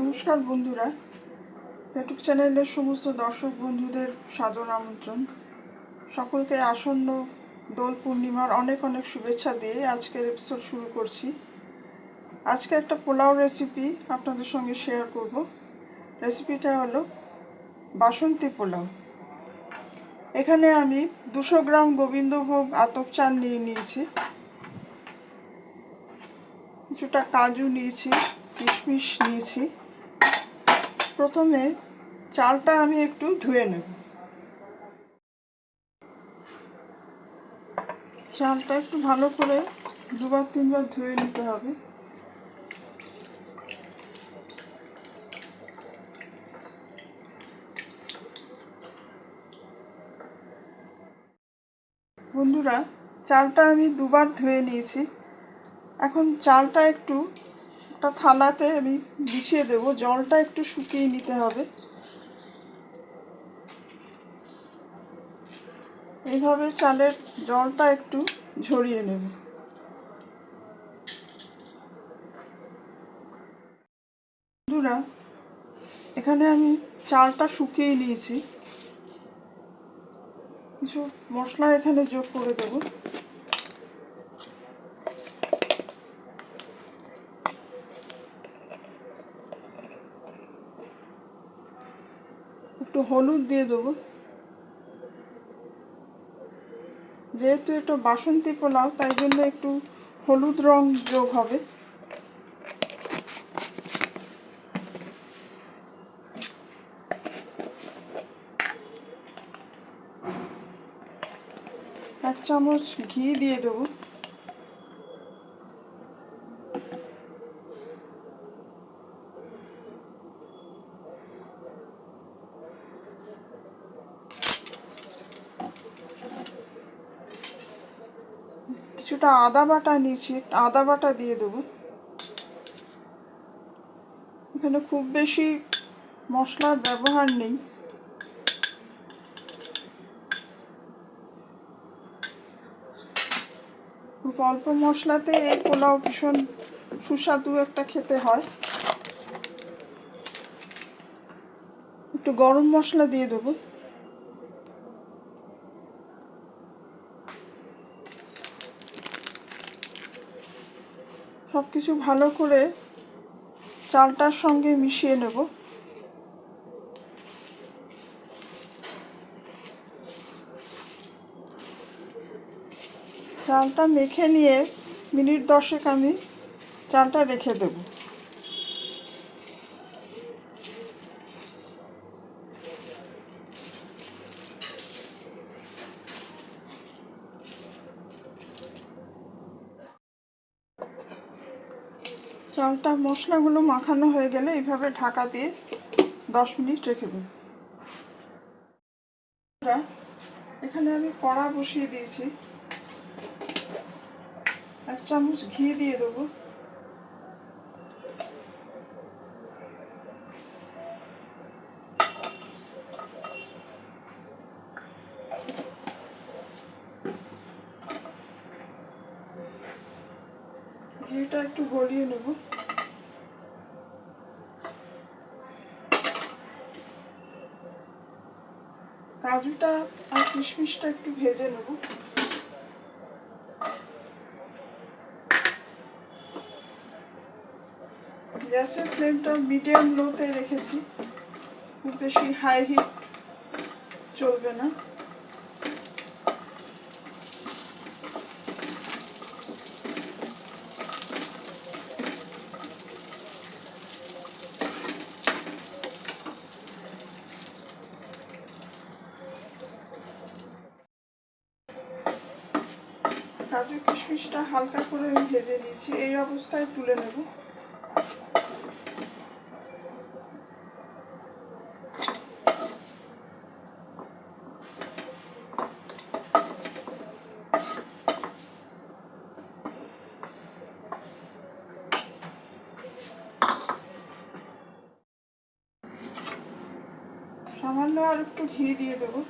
নমস্কার বন্ধুরা, ইউটিউব চ্যানেলের সমস্ত দর্শক বন্ধুদের সাদর আমন্ত্রণ। সকলকে আসন্ন দোল পূর্ণিমার অনেক অনেক শুভেচ্ছা দিয়ে আজকের এপিসোড শুরু করছি। আজকে একটা পোলাও রেসিপি আপনাদের সঙ্গে শেয়ার করব। রেসিপিটা হলো বাসন্তী পোলাও। এখানে আমি 200 গ্রাম গোবিন্দভোগ আতপ চাল নিয়ে নিয়েছি, কিছুটা কাজু নিয়েছি, কিশমিশ নিয়েছি। প্রথমে চালটা আমি একটু ধুয়ে নেব। চালটা একটু ভালো করে 2-3 বার ধুয়ে নিতে হবে। বন্ধুরা, চালটা আমি 2বার ধুয়ে নিয়েছি। এখন চালটা একটু একটা থালাতে আমি বিছিয়ে দেবো। জলটা একটু শুকিয়ে নিতে হবে। এইভাবে চালের জলটা একটু ঝরিয়ে নেব। বন্ধুরা, এখানে আমি চালটা শুকিয়ে নিয়েছি। কিছু মশলা এখানে যোগ করে দেব। একটু হলুদ দিয়ে দেবো। যেহেতু এটা বাসন্তী পোলাও, তাই জন্য একটু হলুদ রং যোগ হবে। এক চামচ ঘি দিয়ে দেবো। কিছুটা আদা বাটা নিয়েছি, আদা বাটা দিয়ে দেবো। এখানে খুব বেশি মশলার ব্যবহার নেই। খুব অল্প মশলাতে এই পোলাও ভীষণ সুস্বাদু একটা খেতে হয়। একটু গরম মশলা দিয়ে দেবো। সব কিছু ভালো করে চালটার সঙ্গে মিশিয়ে নেব। চালটা মেখে নিয়ে মিনিট 10 আমি চালটা রেখে দেব। চালটা মশলাগুলো মাখানো হয়ে গেলে এইভাবে ঢাকা দিয়ে 10 মিনিট রেখে দেব। এখানে আমি কড়া বসিয়ে দিয়েছি। 1 চামচ ঘি দিয়ে দেবো। ঘিটা একটু গলিয়ে নেব। কাজুটা আর কিশমিশটা একটু ভেজে নেব। গ্যাসের ফ্লেমটা মিডিয়াম লোতে রেখেছি, খুব বেশি হাই হিট চলবে না। কাজু কিশমিশটা হালকা করে আমি ভেজে নিয়েছি। এই অবস্থায় তুলে নেব। সামান্য আর একটু ঘি দিয়ে দেবো।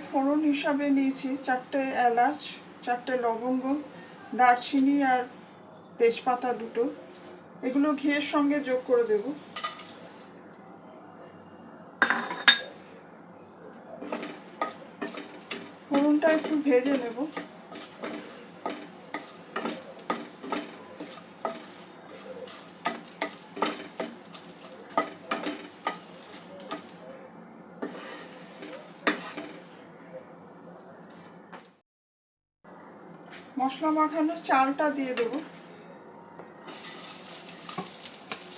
ফোড়ন হিসাবে নিয়েছি 4টে এলাচ, 4টে লবঙ্গ, দারচিনি আর তেজপাতা দুটো। এগুলো ঘিয়ের সঙ্গে যোগ করে দেব। ফোড়নটা একটু ভেজে নেব। মশলা মাখানো চালটা দিয়ে দেব।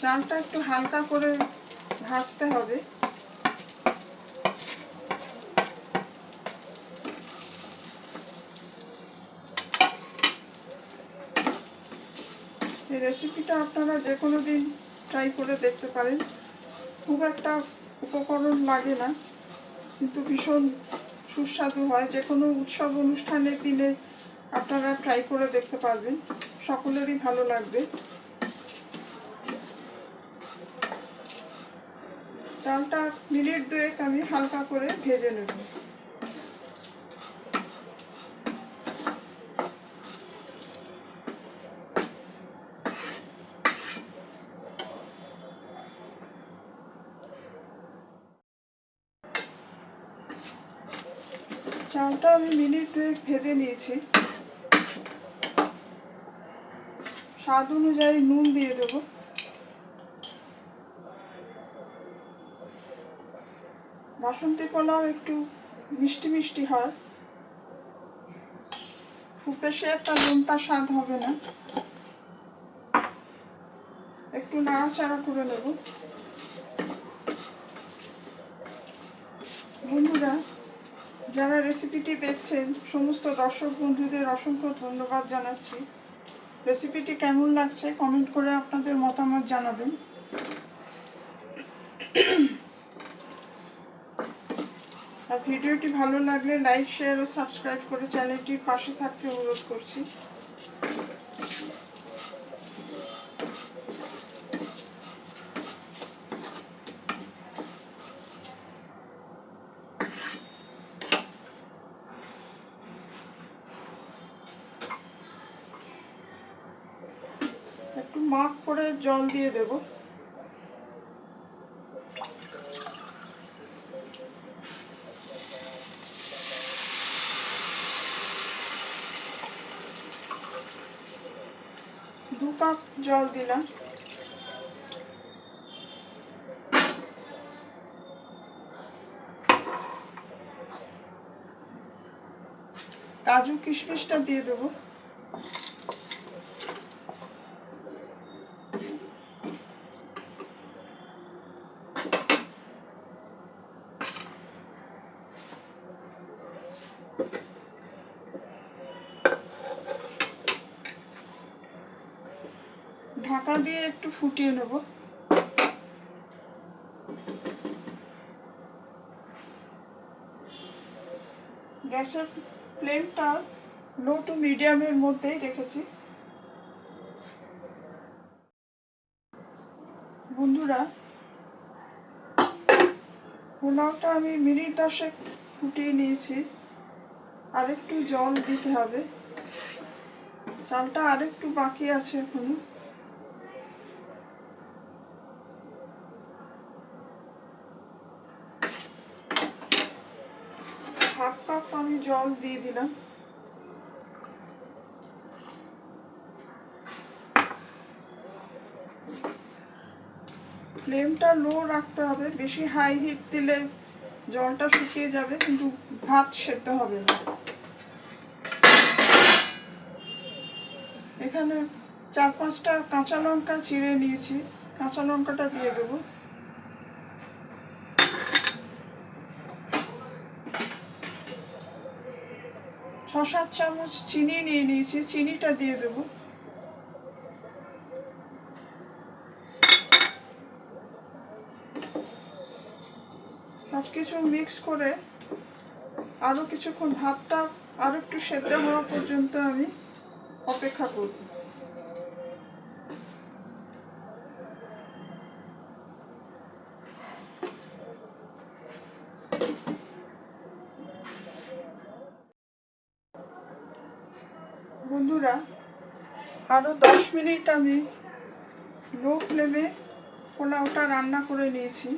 চালটা একটু হালকা করে ভাজতে হবে। এই রেসিপিটা আপনারা যে কোনো দিন ট্রাই করে দেখতে পারেন। খুব একটা উপকরণ লাগে না, কিন্তু ভীষণ সুস্বাদু হয়। যে কোনো উৎসব অনুষ্ঠানের দিনে আপনারা ট্রাই করে দেখতে পারবেন, সকলেরই ভালো লাগবে। চালটা মিনিট 2 আমি হালকা করে ভেজে নেব। চালটা আমি মিনিট 2 ভেজে নিয়েছি। স্বাদ অনুযায়ী নুন দিয়ে দেবো। বাসন্তী পোলাও একটু মিষ্টি মিষ্টি হয়, খুব বেশি একটা নোনতা স্বাদ হবে না। একটু নাড়াচাড়া করে নেব। বন্ধুরা, যারা রেসিপিটি দেখছেন সমস্ত দর্শক বন্ধুদের অসংখ্য ধন্যবাদ জানাচ্ছি। রেসিপিটি কেমন লাগছে কমেন্ট করে আপনাদের মতামত জানাবেন। আর ভিডিওটি ভালো লাগলে লাইক, শেয়ার ও সাবস্ক্রাইব করে চ্যানেলটির পাশে থাকতে অনুরোধ করছি। একটু মাখ করে জল দিয়ে দেব। দু কাপ জল দিলাম। কাজু কিশমিশটা দিয়ে দেবো। ঢাকা দিয়ে একটু ফুটিয়ে নেব। গ্যাসের ফ্লেমটা লো টু মিডিয়ামের মধ্যেই রেখেছি। বন্ধুরা, পোলাওটা আমি মিনিট 10 ফুটিয়ে নিয়েছি। আরেকটু জল দিতে হবে। চালটা আরেকটু বাকি আছে এখনো। হাফ কাপ আমি জল দিয়ে দিলাম। ফ্লেমটা লো রাখতে হবে, বেশি হাই হিট দিলে জলটা শুকিয়ে যাবে, কিন্তু ভাত সেদ্ধ হবে না। এখানে 4-5টা কাঁচা লঙ্কা চিড়ে নিয়েছি, কাঁচা লঙ্কাটা দিয়ে দেবো। ছ 7 চামচ চিনি নিয়ে নিয়েছি, চিনিটা দিয়ে দেবো। সব কিছু মিক্স করে আরও কিছুক্ষণ ভাতটা আরও একটু সেদ্ধ হওয়া পর্যন্ত আমি অপেক্ষা করব। বন্ধুরা, আরও 10 মিনিট আমি লো ফ্লেমে পোলাওটা রান্না করে নিয়েছি।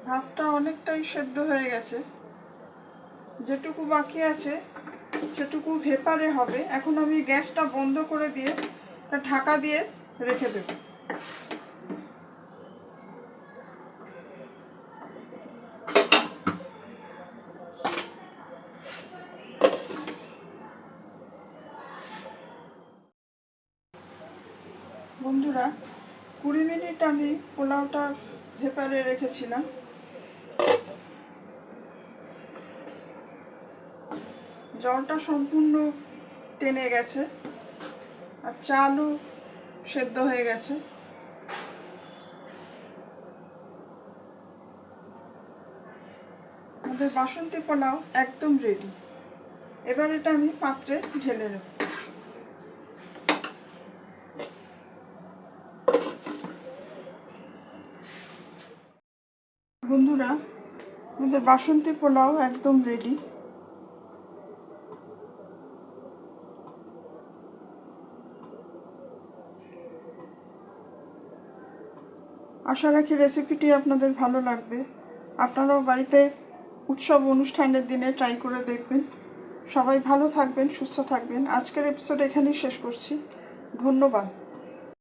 ভাতটা অনেকটাই সেদ্ধ হয়ে গেছে, যেটুকু বাকি আছে সেটুকু ভেপারে হবে। এখন আমি গ্যাসটা বন্ধ করে দিয়ে ঢাকা দিয়ে রেখে দেব। বন্ধুরা, 20 মিনিট আমি পোলাওটা ভেপারে রেখেছিলাম। জলটা সম্পূর্ণ টেনে গেছে আর চালও সেদ্ধ হয়ে গেছে। আমাদের বাসন্তী পোলাও একদম রেডি। এবার এটা আমি পাত্রে ঢেলে নেব। বন্ধুরা, আমাদের বাসন্তী পোলাও একদম রেডি। আশা রাখি রেসিপিটি আপনাদের ভালো লাগবে। আপনারাও বাড়িতে উৎসব অনুষ্ঠানের দিনে ট্রাই করে দেখবেন। সবাই ভালো থাকবেন, সুস্থ থাকবেন। আজকের এপিসোড এখানেই শেষ করছি। ধন্যবাদ।